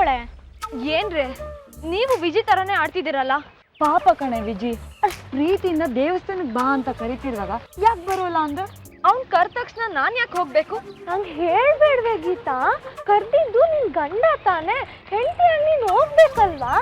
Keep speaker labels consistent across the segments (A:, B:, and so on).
A: ಅನ್ಕೊಳೆ.
B: ಏನ್ರೆ ನೀವು ವಿಜಿ ತರನೇ ಆಡ್ತಿದ್ದೀರಲ್ಲ.
C: ಪಾಪ ಕಣೆ ವಿಜಿ, ಅಷ್ಟು ಪ್ರೀತಿಯಿಂದ ದೇವಸ್ಥಾನಕ್ಕೆ ಬಾ ಅಂತ ಕರಿತಿರುವಾಗ ಯಾಕೆ ಬರೋಲ್ಲ ಅಂದ್ರೆ
B: ಅವ್ನ್ ಕರ್ದ ತಕ್ಷಣ ನಾನ್ ಯಾಕೆ ಹೋಗ್ಬೇಕು?
A: ನಂಗೆ ಹೇಳ್ಬೇಡ್ವೆ ಗೀತಾ, ಕರ್ದಿದ್ದು ನಿನ್ ಗಂಡ ತಾನೆ, ಹೆಂಡತಿಯಾಗಿ ನೀನ್ ಹೋಗ್ಬೇಕಲ್ವಾ?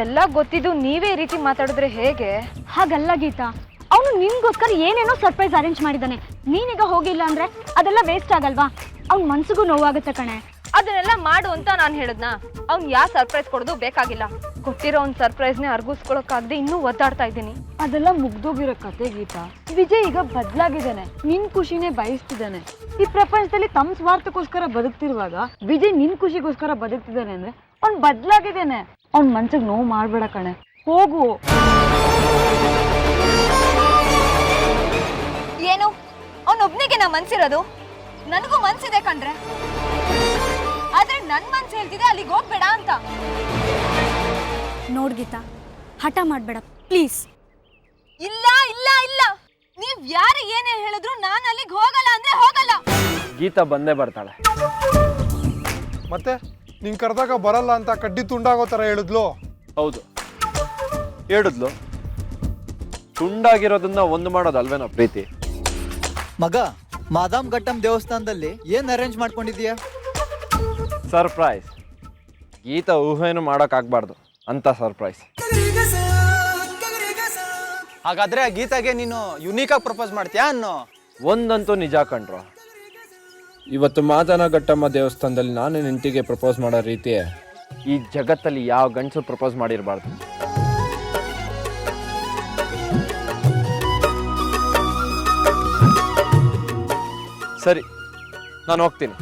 B: ಎಲ್ಲ ಗೊತ್ತಿದ್ದು ನೀವೇ ಈ ರೀತಿ ಮಾತಾಡಿದ್ರೆ ಹೇಗೆ?
C: ಹಾಗಲ್ಲ ಗೀತಾ, ಅವನು ನಿನ್ಗೋಸ್ಕರ ಏನೇನೋ ಸರ್ಪ್ರೈಸ್ ಅರೇಂಜ್ ಮಾಡಿದ್ದಾನೆ. ನೀನೀಗ ಹೋಗಿಲ್ಲ ಅಂದ್ರೆ ಅದೆಲ್ಲ ವೇಸ್ಟ್ ಆಗಲ್ವಾ? ಅವ್ನ ಮನ್ಸಿಗೂ ನೋವಾಗುತ್ತೆ ಕಣೆ.
B: ಅದನ್ನೆಲ್ಲ ಮಾಡು ಅಂತ ನಾನು ಹೇಳಿದ್ನ? ಅವ್ನ್ ಯಾ ಸರ್ಪ್ರೈಸ್ ಕೊಡೋದು ಬೇಕಾಗಿಲ್ಲ. ಕೊಟ್ಟಿರೋ ಒಂದ್ ಸರ್ಪ್ರೈಸ್ನೇ ಅರ್ಗಿಸ್ಕೊಳಕ್ಕಾಗದೆ ಇನ್ನೂ ಒದ್ದಾಡ್ತಾ ಇದ್ದೀನಿ.
C: ಅದೆಲ್ಲ ಮುಗ್ದೋಗಿರೋ ಕತೆ ಗೀತಾ. ವಿಜಯ್ ಈಗ ಬದಲಾಗಿದ್ದಾನೆ, ನಿನ್ ಖುಷಿನೇ ಬಯಸ್ತಿದ್ದಾನೆ. ಈ ಪ್ರಪಂಚದಲ್ಲಿ ತಮ್ಮ ಸ್ವಾರ್ಥಕ್ಕೋಸ್ಕರ ಬದುಕ್ತಿರುವಾಗ ವಿಜಯ್ ನಿನ್ ಖುಷಿಗೋಸ್ಕರ ಬದುಕ್ತಿದ್ದಾನೆ ಅಂದ್ರೆ ಅವ್ನ್ ಬದಲಾಗಿದ್ದಾನೆ. ಅವ್ನ್ ಮನ್ಸಿಗೆ ನೋವು ಮಾಡ್ಬೇಡ ಕಣೆ, ಹೋಗು.
B: ಏನು ಅವನೊಬ್ನಿಗೆ ನಾ ಮನ್ಸಿರೋದು? ನನಗೂ ಮನ್ಸಿದೆ ಕಣ್ರೆ, ಆದ್ರೆ ನನ್ ಮನ್ಸು ಹೇಳ್ತಿದೆ ಅಲ್ಲಿಗೆ ಹೋಗ್ಬೇಡ ಅಂತ.
A: ನೋಡ್ ಗೀತಾ, ಹಠ ಮಾಡ್ಬೇಡ ಪ್ಲೀಸ್.
B: ಇಲ್ಲ ಇಲ್ಲ ಇಲ್ಲ, ನೀವ್ ಯಾರು ಏನೇ ಹೇಳಿದ್ರು ನಾನು ಅಲ್ಲಿಗೆ ಹೋಗಲ್ಲ ಅಂದ್ರೆ ಹೋಗಲ್ಲ.
D: ಗೀತಾ ಬಂದೇ ಬರ್ತಾಳೆ.
E: ಮತ್ತೆ ನೀನ್ ಕರೆದಾಗ ಬರಲ್ಲ ಅಂತ ಕಡ್ಡಿ ತುಂಡಾಗೋ ಥರ ಹೇಳಿದ್ಲು.
D: ಹೌದು ಹೇಳಿದ್ಲು. ತುಂಡಾಗಿರೋದನ್ನ ಒಂದು ಮಾಡೋದಲ್ವೇನೋ ಪ್ರೀತಿ.
F: ಮಗ, ಮಾದಾಮ್ ಘಟ್ಟಂ ದೇವಸ್ಥಾನದಲ್ಲಿ ಏನ್ ಅರೇಂಜ್ ಮಾಡ್ಕೊಂಡಿದೀಯಾ?
D: ಸರ್ಪ್ರೈಸ್. ಗೀತಾ ಊಹೆನೂ ಮಾಡೋಕ್ಕಾಗಬಾರ್ದು ಅಂತ ಸರ್ಪ್ರೈಸ್.
F: ಹಾಗಾದ್ರೆ ಆ ಗೀತಾಗೆ ನೀನು ಯುನೀಕ್ ಆಗಿ ಪ್ರಪೋಸ್ ಮಾಡ್ತೀಯಾ ಅನ್ನೋ?
D: ಒಂದಂತೂ ನಿಜ ಕಣ್ರು,
G: ಇವತ್ತು ಮಾದನ ಘಟ್ಟಮ್ಮ ದೇವಸ್ಥಾನದಲ್ಲಿ ನಾನು ಹೆಂಡತಿಗೆ ಪ್ರಪೋಸ್ ಮಾಡೋ ರೀತಿ
D: ಈ ಜಗತ್ತಲ್ಲಿ ಯಾವ ಗಂಡಸು ಪ್ರಪೋಸ್ ಮಾಡಿರಬಾರ್ದು. ಸರಿ, ನಾನು ಹೋಗ್ತೀನಿ.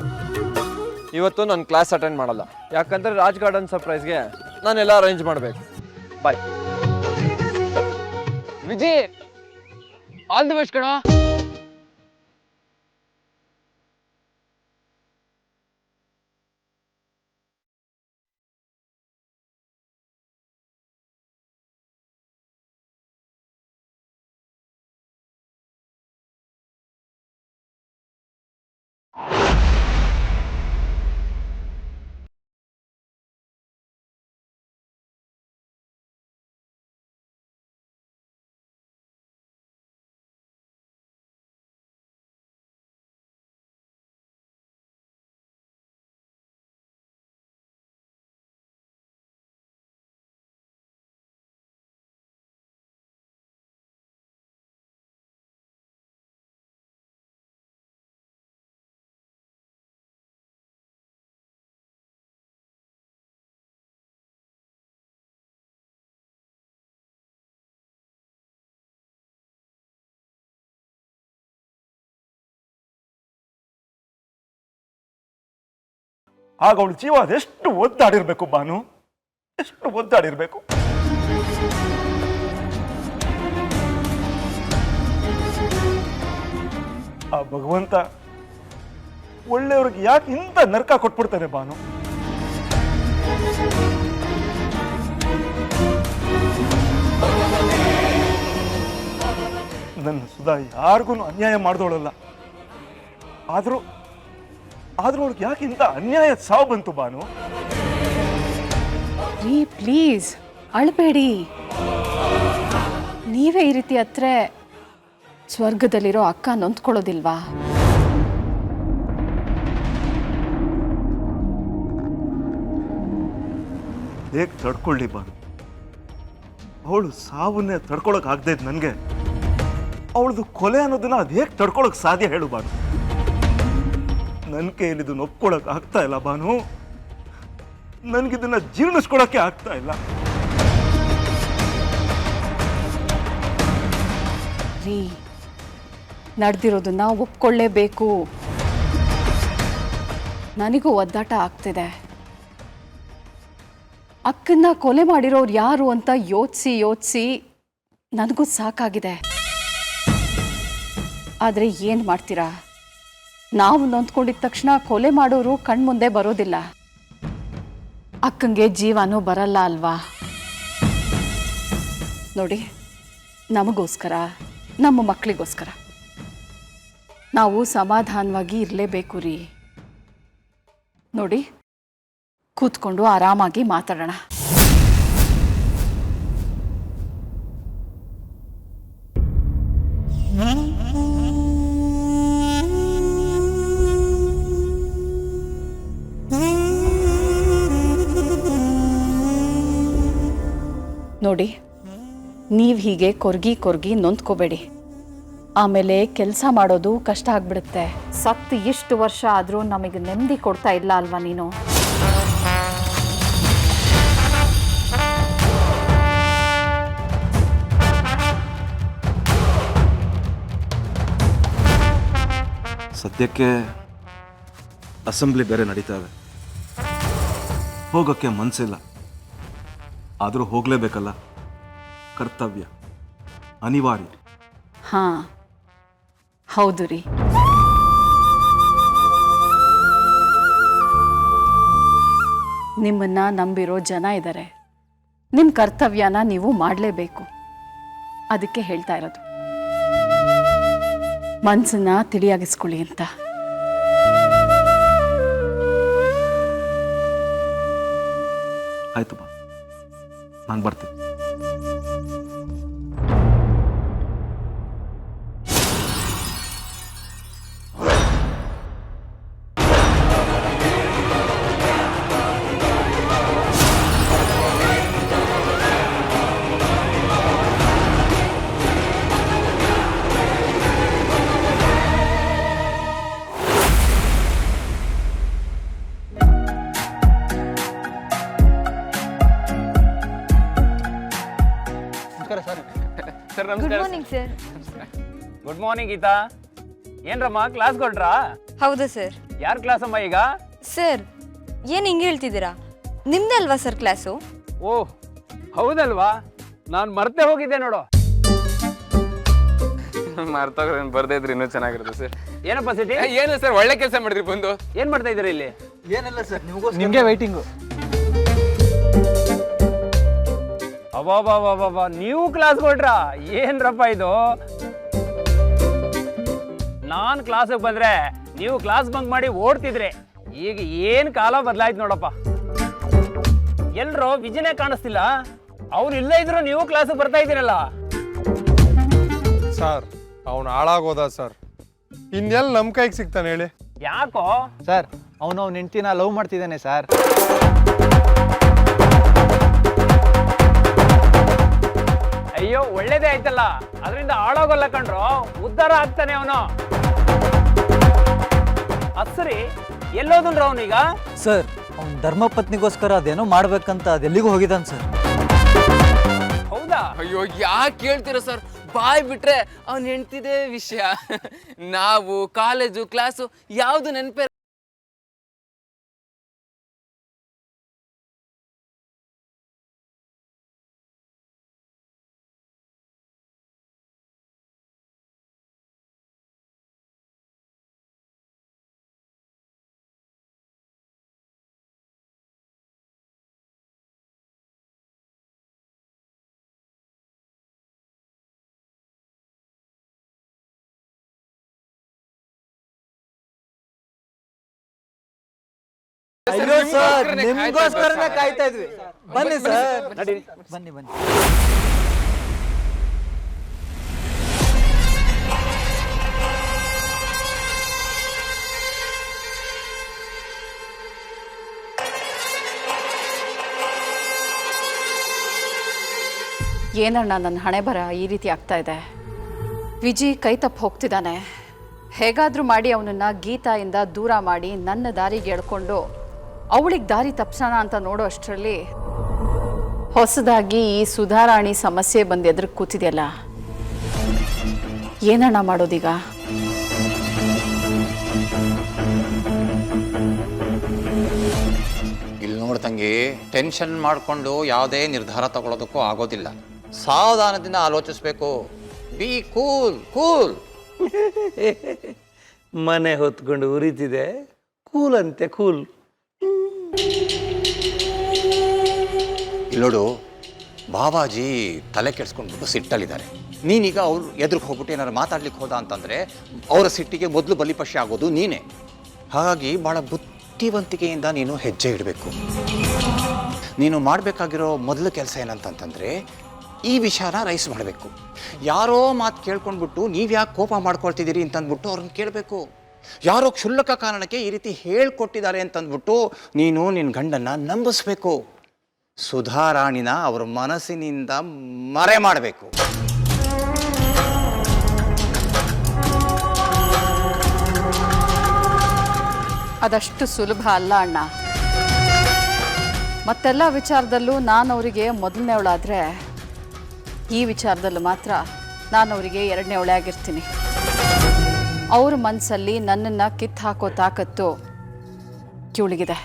D: ಇವತ್ತು ನಾನು ಕ್ಲಾಸ್ ಅಟೆಂಡ್ ಮಾಡಲ್ಲ, ಯಾಕಂದ್ರೆ ರಾಜ್ ಗಾರ್ಡನ್ ಸರ್ಪ್ರೈಸ್ಗೆ ನಾನೆಲ್ಲ ಅರೇಂಜ್ ಮಾಡಬೇಕು. ಬಾಯ್
H: ವಿಜಿ, ಆಲ್ ದಿ ಬೆಸ್ಟ್ ಕಣೋ.
I: ಆಗ ಅವಳ ಜೀವ ಅದೆಷ್ಟು ಒದ್ದಾಡಿರ್ಬೇಕು ಬಾನು, ಎಷ್ಟು ಒದ್ದಾಡಿರ್ಬೇಕು. ಆ ಭಗವಂತ ಒಳ್ಳೆಯವ್ರಿಗೆ ಯಾಕೆ ಇಂಥ ನರಕ ಕೊಟ್ಬಿಡ್ತಾನೆ ಬಾನು? ನನ್ನ ಸುಧಾ ಯಾರಿಗೂ ಅನ್ಯಾಯ ಮಾಡಿದವಳಲ್ಲ, ಆದ್ರೂ ಅವ್ರಿಗೆ ಯಾಕೆ ಇಂಥ ಅನ್ಯಾಯ ಸಾವು ಬಂತು ಬಾನು?
J: ರೀ ಪ್ಲೀಸ್ ಅಳ್ಬೇಡಿ. ನೀವೇ ಈ ರೀತಿ ಹತ್ರ ಸ್ವರ್ಗದಲ್ಲಿರೋ ಅಕ್ಕ ನೊಂದ್ಕೊಳ್ಳೋದಿಲ್ವಾ?
I: ಹೇಗೆ ತಡ್ಕೊಳ್ಳಿ ಬಾನು? ಅವಳು ಸಾವನ್ನೇ ತಡ್ಕೊಳಕ್ ಆಗದೆ ಇದ್ ನನಗೆ ಅವಳದು ಕೊಲೆ ಅನ್ನೋದನ್ನ ಅದು ಹೇಗೆ ತಡ್ಕೊಳಕ್ ಸಾಧ್ಯ ಹೇಳು ಬಾನು? ನನ್ನ ಕೈಯಲ್ಲಿ ಇದನ್ನ ಒಪ್ಕೊಳಕ್ ಆಗ್ತಾ ಇಲ್ಲ ಬಾನು, ನನಗಿದನ್ನ ಜೀರ್ಣಿಸ್ಕೊಳಕ್ಕೆ ಆಗ್ತಾ ಇಲ್ಲ.
J: ರೀ, ನಡೆದಿರೋದನ್ನ ಒಪ್ಕೊಳ್ಳೇಬೇಕು. ನನಗೂ ಒದ್ದಾಟ ಆಗ್ತಿದೆ. ಅಕ್ಕನ್ನ ಕೊಲೆ ಮಾಡಿರೋರು ಯಾರು ಅಂತ ಯೋಚಿಸಿ ನನಗೂ ಸಾಕಾಗಿದೆ. ಆದರೆ ಏನು ಮಾಡ್ತೀರಾ, ನಾವು ನೊಂದ್ಕೊಂಡಿದ್ದ ತಕ್ಷಣ ಕೊಲೆ ಮಾಡೋರು ಕಣ್ಮುಂದೆ ಬರೋದಿಲ್ಲ. ಅಕ್ಕಂಗೆ ಜೀವನೂ ಬರಲ್ಲ ಅಲ್ವಾ? ನೋಡಿ, ನಮಗೋಸ್ಕರ, ನಮ್ಮ ಮಕ್ಕಳಿಗೋಸ್ಕರ ನಾವು ಸಮಾಧಾನವಾಗಿ ಇರಲೇಬೇಕು ರೀ. ನೋಡಿ, ಕೂತ್ಕೊಂಡು ಆರಾಮಾಗಿ ಮಾತಾಡೋಣ. ನೋಡಿ, ನೀವು ಹೀಗೆ ಕೊರ್ಗಿ ನೊಂದ್ಕೋಬೇಡಿ. ಆಮೇಲೆ ಕೆಲಸ ಮಾಡೋದು ಕಷ್ಟ ಆಗ್ಬಿಡುತ್ತೆ. ಸತ್ತು ಎಷ್ಟು ವರ್ಷ ಆದರೂ ನಮಗೆ ನೆಮ್ಮದಿ ಕೊಡ್ತಾ ಇಲ್ಲ ಅಲ್ವಾ ನೀನು?
I: ಸದ್ಯಕ್ಕೆ ಅಸೆಂಬ್ಲಿ ಬೇರೆ ನಡೀತಾವೆ, ಹೋಗೋಕ್ಕೆ ಮನಸ್ಸಿಲ್ಲ. ಆದರೂ ಹೋಗಲೇಬೇಕಲ್ಲ, ಕರ್ತವ್ಯ, ಅನಿವಾರ್ಯ.
J: ಹಾಂ, ಹೌದು ರೀ. ನಿಮ್ಮನ್ನ ನಂಬಿರೋ ಜನ ಇದ್ದಾರೆ. ನಿಮ್ಮ ಕರ್ತವ್ಯನ ನೀವು ಮಾಡಲೇಬೇಕು. ಅದಕ್ಕೆ ಹೇಳ್ತಾ ಇರೋದು, ಮನಸ್ಸನ್ನ ತಿಳಿಯಾಗಿಸ್ಕೊಳ್ಳಿ ಅಂತ.
I: ಆಯ್ತು ಬಾ, ನಾನು ಬರ್ತೀನಿ.
H: Sir
B: good morning sir.
H: Good morning Geetha. ಏನ್ರಮ್ಮ ಕ್ಲಾಸ್ ಕೊಟ್ರಾ?
B: ಹೌದು ಸರ್.
H: ಯಾರ ಕ್ಲಾಸ್ ಅಮ್ಮ ಈಗ?
B: ಸರ್, ಏನು ಹಿಂಗೆ ಹೇಳ್ತಿದ್ದೀರಾ? ನಿಮ್ದೇ ಅಲ್ವಾ ಸರ್ ಕ್ಲಾಸು?
H: ಓಹ್ ಹೌದಲ್ವಾ, ನಾನು ಮರ್ತೇ ಹೋಗಿದ್ದೆ ನೋಡು.
K: ಮರ್ತೋಗ್ರೆ ಬರ್ದೇ ಇದ್ರೆ ಇನ್ನೂ ಚೆನ್ನಾಗಿರುತ್ತೆ ಸರ್.
H: ಏನಪ್ಪ ಸಿಟಿ?
K: ಏನು ಸರ್, ಒಳ್ಳೆ ಕೆಲಸ ಮಾಡಿದ್ರಿ ಬಂದು.
H: ಏನ್ ಮಾಡ್ತಾ ಇದ್ದೀರಾ ಇಲ್ಲಿ?
F: ಏನಿಲ್ಲ ಸರ್,
E: ನಿಮಗೆ ವೈಟಿಂಗು.
H: ಅಬ್ಬಾ, ನೀವು ಕ್ಲಾಸ್ ಕೊಟ್ರಾ? ಏನ್ರಪ್ಪ ಇದು? ನಾನ್ ಕ್ಲಾಸಿಗೆ ಬಂದ್ರೆ ನೀವು ಕ್ಲಾಸ್ ಬಂಕ್ ಮಾಡಿ ಓಡ್ತಿದ್ರೆ. ಈಗ ಏನ್ ಕಾಲ ಬದಲಾಯ್ತು ನೋಡಪ್ಪ. ಎಲ್ರೋ ವಿಜಯನೇ ಕಾಣಿಸ್ತಿಲ್ಲ. ಅವ್ನು ಇಲ್ಲೇ ಇದ್ರು ನೀವು ಕ್ಲಾಸಿಗೆ ಬರ್ತಾ ಇದ್ದೀರಲ್ಲ.
E: ಸರ್, ಅವನು ಹಾಳಾಗೋದ ಸರ್. ಇನ್ನೆಲ್ಲ ನಮ್ಮ ಕೈಗೆ ಸಿಗ್ತಾನೆ ಹೇಳಿ?
H: ಯಾಕೋ
F: ಸರ್, ಅವನು ಅವ್ನ ಹೆಂಡ್ತಿನ ಲವ್ ಮಾಡ್ತಿದ್ದಾನೆ ಸರ್.
H: ಅಯ್ಯೋ, ಒಳ್ಳೇದೇ ಆಯ್ತಲ್ಲ, ಅದರಿಂದ ಹಾಳಾಗೋಲ್ಲ ಕಣ್ರು, ಉದ್ಧಾರ ಆಗ್ತಾನೆ ಅವನು. ಅಸರಿ ಎಲ್ಲೋದನ್ರ ಅವನೀಗ?
F: ಸರ್, ಅವ್ನ ಧರ್ಮಪತ್ನಿಗೋಸ್ಕರ ಅದೇನೋ ಮಾಡ್ಬೇಕಂತ ಅದೆಲ್ಲಿಗೂ ಹೋಗಿದ್ದಾನೆ ಸರ್.
H: ಹೌದಾ?
K: ಅಯ್ಯೋ ಯಾಕೆ ಕೇಳ್ತೀರ ಸರ್, ಬಾಯ್ ಬಿಟ್ರೆ ಅವ್ನು ಹೆಂಡ್ತಿದೇ ವಿಷಯ. ನಾವು ಕಾಲೇಜು ಕ್ಲಾಸು ಯಾವುದು ನೆನಪೇ.
F: ಅಯ್ಯೋ ಸರ್, ನಿಮ್ಗೋಸ್ಕರನೇ ಕಾಯ್ತಾ ಇದ್ವಿ. ಬನ್ನಿ ಸರ್, ಬನ್ನಿ.
J: ಏನಣ್ಣ, ನನ್ನ ಹಣೆ ಬರ ಈ ರೀತಿ ಆಗ್ತಾ ಇದೆ. ವಿಜಿ ಕೈ ತಪ್ಪು ಹೋಗ್ತಿದ್ದಾನೆ. ಹೇಗಾದರೂ ಮಾಡಿ ಅವನನ್ನ ಗೀತಾಯಿಂದ ದೂರ ಮಾಡಿ ನನ್ನ ದಾರಿಗೆ ಎಳ್ಕೊಂಡು ಅವಳಿಗೆ ದಾರಿ ತಪ್ಸೋಣ ಅಂತ ನೋಡೋ ಅಷ್ಟರಲ್ಲಿ ಹೊಸದಾಗಿ ಈ ಸುಧಾರಾಣಿ ಸಮಸ್ಯೆ ಬಂದು ಎದುರು ಕೂತಿದೆಯಲ್ಲ. ಏನಣ್ಣ ಮಾಡೋದೀಗ?
L: ಇಲ್ಲಿ ನೋಡು ತಂಗಿ, ಟೆನ್ಷನ್ ಮಾಡಿಕೊಂಡು ಯಾವುದೇ ನಿರ್ಧಾರ ತಗೊಳ್ಳೋದಕ್ಕೂ ಆಗೋದಿಲ್ಲ. ಸಾವಧಾನದಿಂದ ಆಲೋಚಿಸ್ಬೇಕು. Be cool.
M: ಮನೆ ಹೊತ್ಕೊಂಡು ಉರಿತಿದೆ, ಕೂಲ್ ಅಂತೆ ಕೂಲ್.
L: ಇಲ್ಲೋಡು, ಬಾಬಾಜಿ ತಲೆ ಕೆಡ್ಸ್ಕೊಂಡ್ಬಿಟ್ಟು ಸಿಟ್ಟಲ್ಲಿದ್ದಾರೆ. ನೀನೀಗ ಅವ್ರು ಎದುರಿಗೆ ಹೋಗ್ಬಿಟ್ಟು ಏನಾರು ಮಾತಾಡ್ಲಿಕ್ಕೆ ಹೋದ ಅಂತಂದರೆ ಅವರ ಸಿಟ್ಟಿಗೆ ಮೊದಲು ಬಲಿಪಶು ಆಗೋದು ನೀನೇ. ಹಾಗಾಗಿ ಭಾಳ ಬುದ್ಧಿವಂತಿಕೆಯಿಂದ ನೀನು ಹೆಜ್ಜೆ ಇಡಬೇಕು. ನೀನು ಮಾಡಬೇಕಾಗಿರೋ ಮೊದಲ ಕೆಲಸ ಏನಂತಂತಂದರೆ ಈ ವಿಷಯನ ರೈಸ್ ಮಾಡಬೇಕು. ಯಾರೋ ಮಾತು ಕೇಳ್ಕೊಂಡ್ಬಿಟ್ಟು ನೀವು ಯಾಕೆ ಕೋಪ ಮಾಡ್ಕೊಳ್ತಿದ್ದೀರಿ ಅಂತಂದ್ಬಿಟ್ಟು ಅವ್ರನ್ನ ಕೇಳಬೇಕು. ಯಾರೋ ಕ್ಷುಲ್ಲಕ ಕಾರಣಕ್ಕೆ ಈ ರೀತಿ ಹೇಳ್ಕೊಟ್ಟಿದ್ದಾರೆ ಅಂತಂದ್ಬಿಟ್ಟು ನೀನು ನಿನ್ನ ಗಂಡನ್ನು ನಂಬಿಸ್ಬೇಕು. ಸುಧಾರಾಣಿನ ಅವ್ರ ಮನಸ್ಸಿನಿಂದ ಮರೆ ಮಾಡಬೇಕು.
J: ಅದಷ್ಟು ಸುಲಭ ಅಲ್ಲ ಅಣ್ಣ. ಮತ್ತೆಲ್ಲ ವಿಚಾರದಲ್ಲೂ ನಾನು ಅವರಿಗೆ ಮೊದಲನೇವಳಾದರೆ ಈ ವಿಚಾರದಲ್ಲೂ ಮಾತ್ರ ನಾನು ಅವರಿಗೆ ಎರಡನೇವಳೆ ಆಗಿರ್ತೀನಿ. ಅವ್ರ ಮನಸ್ಸಲ್ಲಿ ನನ್ನನ್ನು ಕಿತ್ತು ಹಾಕೋ ತಾಕತ್ತು ಇವಳಿಗಿದೆ.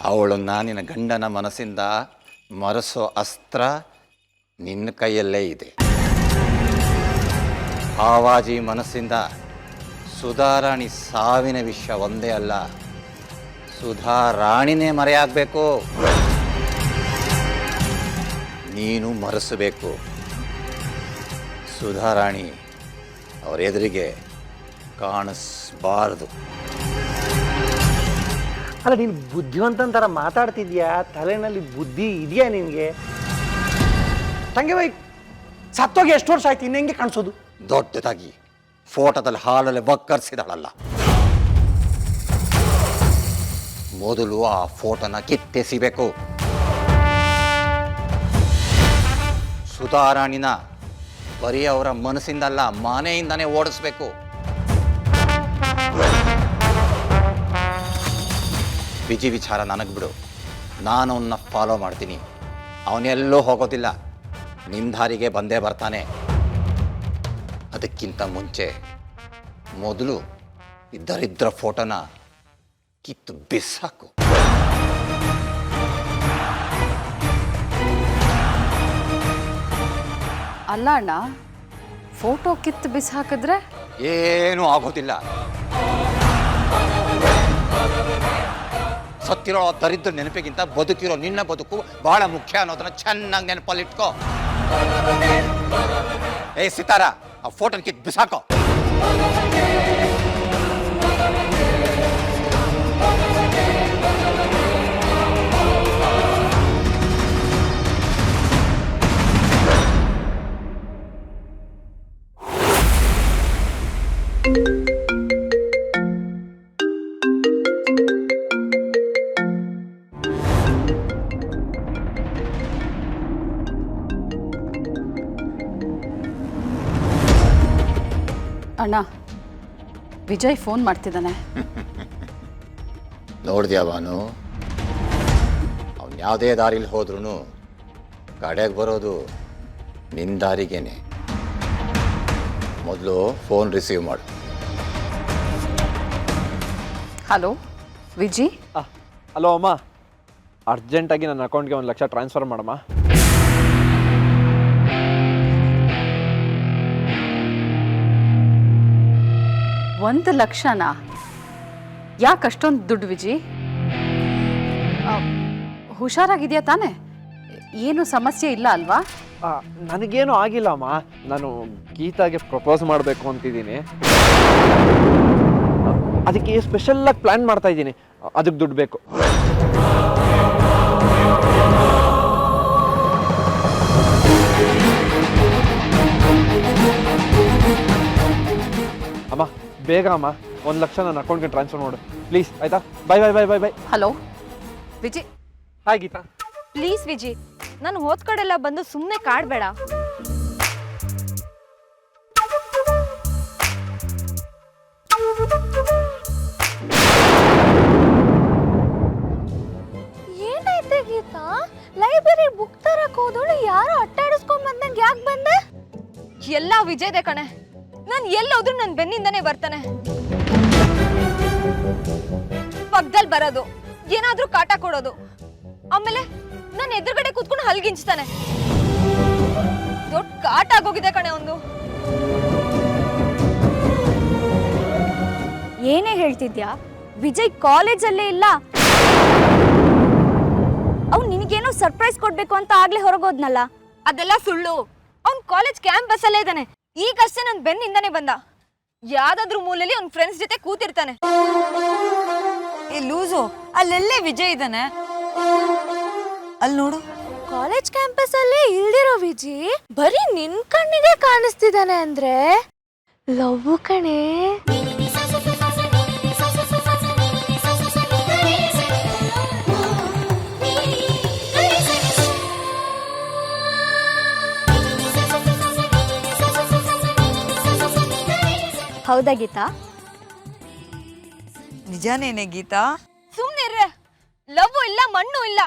L: ಅವಳನ್ನು ನಿನ್ನ ಗಂಡನ ಮನಸ್ಸಿಂದ ಮರೆಸೋ ಅಸ್ತ್ರ ನಿನ್ನ ಕೈಯಲ್ಲೇ ಇದೆ. ಆವಾಜಿ ಮನಸ್ಸಿಂದ ಸುಧಾರಾಣಿ ಸಾವಿನ ವಿಷಯ ಒಂದೇ ಅಲ್ಲ, ಸುಧಾರಾಣಿನೇ ಮರೆಯಾಗಬೇಕು. ನೀನು ಮರೆಸಬೇಕು. ಸುಧಾರಾಣಿ ಅವರ ಎದುರಿಗೆ ಕಾಣಿಸ್ಬಾರ್ದು.
M: ಅಲ್ಲ, ನೀನು ಬುದ್ಧಿವಂತನ ಥರ ಮಾತಾಡ್ತಿದ್ಯಾ? ತಲೆನಲ್ಲಿ ಬುದ್ಧಿ ಇದೆಯಾ ನಿನಗೆ? ತಂಗಿ ಬೈ ಸತ್ತೋಗಿ ಎಷ್ಟು ವರ್ಷ ಆಯ್ತು, ಇನ್ನು ಹೆಂಗೆ ಕಾಣಿಸೋದು?
L: ದೊಡ್ಡದಾಗಿ ಫೋಟೋದಲ್ಲಿ ಹಾಲಲ್ಲಿ ಬಕ್ಕರ್ಸಿದಾಳಲ್ಲ, ಮೊದಲು ಆ ಫೋಟೋನ ಕಿತ್ತೆಸಿಬೇಕು. ಸುಧಾರಾಣಿನ ಬರೀ ಅವರ ಮನಸ್ಸಿಂದಲ್ಲ, ಮನೆಯಿಂದನೇ ಓಡಿಸ್ಬೇಕು. ವಿಜಿ ವಿಚಾರ ನನಗೆ ಬಿಡು, ನಾನು ಅವನ್ನ ಫಾಲೋ ಮಾಡ್ತೀನಿ. ಅವನೆಲ್ಲೂ ಹೋಗೋದಿಲ್ಲ, ನಿನ್ನ ದಾರಿಗೆ ಬಂದೇ ಬರ್ತಾನೆ. ಅದಕ್ಕಿಂತ ಮುಂಚೆ ಮೊದಲು ಇದ್ದರಿದ್ರ ಫೋಟೋನ ಕಿತ್ತು ಬಿಸಾಕು.
J: ಅಲ್ಲ ಅಣ್ಣ, ಫೋಟೋ ಕಿತ್ತು ಬಿಸಾಕಿದ್ರೆ
L: ಏನೂ ಆಗೋದಿಲ್ಲ. ಸತ್ತಿರೋ ದರಿದ್ರ ನೆನಪಿಗಿಂತ ಬದುಕಿರೋ ನಿನ್ನ ಬದುಕು ಬಹಳ ಮುಖ್ಯ ಅನ್ನೋದನ್ನ ಚೆನ್ನಾಗಿ ನೆನಪಲ್ಲಿಟ್ಕೋ. ಏ ಸಿತಾರ, ಆ ಫೋಟೋನ ಕಿತ್ತು ಬಿಸಾಕೋ.
J: ಅಣ್ಣ, ವಿಜಯ್ ಫೋನ್ ಮಾಡ್ತಿದ್ದಾನೆ.
L: ನೋಡಿದ್ಯಾ ಬಾನು, ಅವನು ಯಾವುದೇ ದಾರಿಲಿ ಹೋದ್ರೂ ಕಡೆಗೆ ಬರೋದು ನಿನ್ನ ದಾರಿಗೇನೆ. ಮೊದಲು ಫೋನ್ ರಿಸೀವ್ ಮಾಡು.
J: ಹಲೋ ವಿಜಿ.
D: ಹಲೋ ಅಮ್ಮ, ಅರ್ಜೆಂಟಾಗಿ ನನ್ನ ಅಕೌಂಟ್ಗೆ 1 ಲಕ್ಷ ಟ್ರಾನ್ಸ್ಫರ್ ಮಾಡಮ್ಮ.
J: ಒಂದು ಲಕ್ಷನಾ? ಯಾಕೆ ಅಷ್ಟೊಂದು ದುಡ್ಡು ವಿಜಿ? ಹುಷಾರಾಗಿದೆಯಾ ತಾನೆ? ಏನು ಸಮಸ್ಯೆ ಇಲ್ಲ ಅಲ್ವಾ?
D: ನನಗೇನು ಆಗಿಲ್ಲ ಅಮ್ಮ. ನಾನು ಗೀತಾಗೆ ಪ್ರಪೋಸ್ ಮಾಡಬೇಕು ಅಂತಿದ್ದೀನಿ. ಅದಕ್ಕೆ ಸ್ಪೆಷಲಾಗಿ ಪ್ಲ್ಯಾನ್ ಮಾಡ್ತಾ ಇದ್ದೀನಿ. ಅದಕ್ಕೆ ದುಡ್ಡು ಬೇಕು. ಅಮ್ಮ ಬೇಗ ಅಮ್ಮ, 1 ಲಕ್ಷ ನನ್ನ ಅಕೌಂಟ್ಗೆ ಟ್ರಾನ್ಸ್ಫರ್ ಮಾಡು ಪ್ಲೀಸ್, ಆಯ್ತಾ? Bye bye bye bye bye.
J: Hello Viji.
D: Hi Geetha.
B: Please Viji, ನಾನು ಹೋದ ಕಡೆಲ್ಲ ಬಂದು ಸುಮ್ಮನೆ ಕಾಡಬೇಡ.
A: ಏನಾಯ್ತೆ ಗೀತಾ? ಲೈಬ್ರರಿ ಬುಕ್ ತರಕ್ ಹೋದೋಳು ಯಾರೋ ಅಟ್ಟಾಡಿಸ್ಕೊಂಡ್ ಬಂದಂಗೆ ಯಾಕೆ ಬಂದೆ?
B: ಎಲ್ಲ ವಿಜಯ್ದೆ ಕಣೆ. ನಾನು ಎಲ್ಲೋದ್ರೂ ನನ್ನ ಬೆನ್ನಿಂದನೇ ಬರ್ತಾನೆ. ಪಕ್ಕದಲ್ಲಿ ಬರೋದು, ಏನಾದ್ರೂ ಕಾಟ ಕೊಡೋದು, ಆಮೇಲೆ ನನ್ನ ಎದುರುಗಡೆ ಕೂತ್ಕೊಂಡು ಹಲ್ಗಿಂಚ್ತಾನೆ. ದೊಡ್ಡ ಕಾಟ ಆಗೋಗಿದೆ ಕಣೆ ಒಂದು.
A: ಏನೇ ಹೇಳ್ತಿದ್ಯಾ? ವಿಜಯ್ ಕಾಲೇಜಲ್ಲೇ ಇಲ್ಲ. ಅವ್ನು ನಿನಗೇನೋ ಸರ್ಪ್ರೈಸ್ ಕೊಡ್ಬೇಕು ಅಂತ ಆಗ್ಲೇ ಹೊರಗೋದ್ನಲ್ಲ.
B: ಅದೆಲ್ಲ ಸುಳ್ಳು. ಅವ್ನ್ ಕಾಲೇಜ್ ಕ್ಯಾಂಪಸ್ ಅಲ್ಲೇ ಇದ್ದಾನೆ. ಈಗಷ್ಟೇ ನನ್ನ ಬೆನ್ನಿಂದನೇ ಬಂದ. ಯಾವ್ದಾದ್ರು ಮೂಲೆಯಲ್ಲಿ ಅವ್ನ ಫ್ರೆಂಡ್ಸ್ ಜೊತೆ ಕೂತಿರ್ತಾನೆ.
C: ಏ ಲೂಸು, ಅಲ್ಲೆಲ್ಲೇ ವಿಜಯ್ ಇದ್ದಾನೆ, ಅಲ್ಲಿ ನೋಡು.
A: ಕಾಲೇಜ್ ಕ್ಯಾಂಪಸ್ ಅಲ್ಲಿ ಇಲ್ದಿರೋ ವಿಜಿ ಬರೀ ನಿನ್ ಕಣ್ಣಿಗೆ ಕಾಣಿಸ್ತಿದ್ದಾನೆ ಅಂದ್ರೆ ಲವ್ ಕಣೆ. ಹೌದಾ ಗೀತಾ?
C: ನಿಜಾನೇನೆ ಗೀತಾ?
B: ಸುಮ್ನಿರ್ರೆ. ಲವ್ ಇಲ್ಲ, ಮಣ್ಣು ಇಲ್ಲ.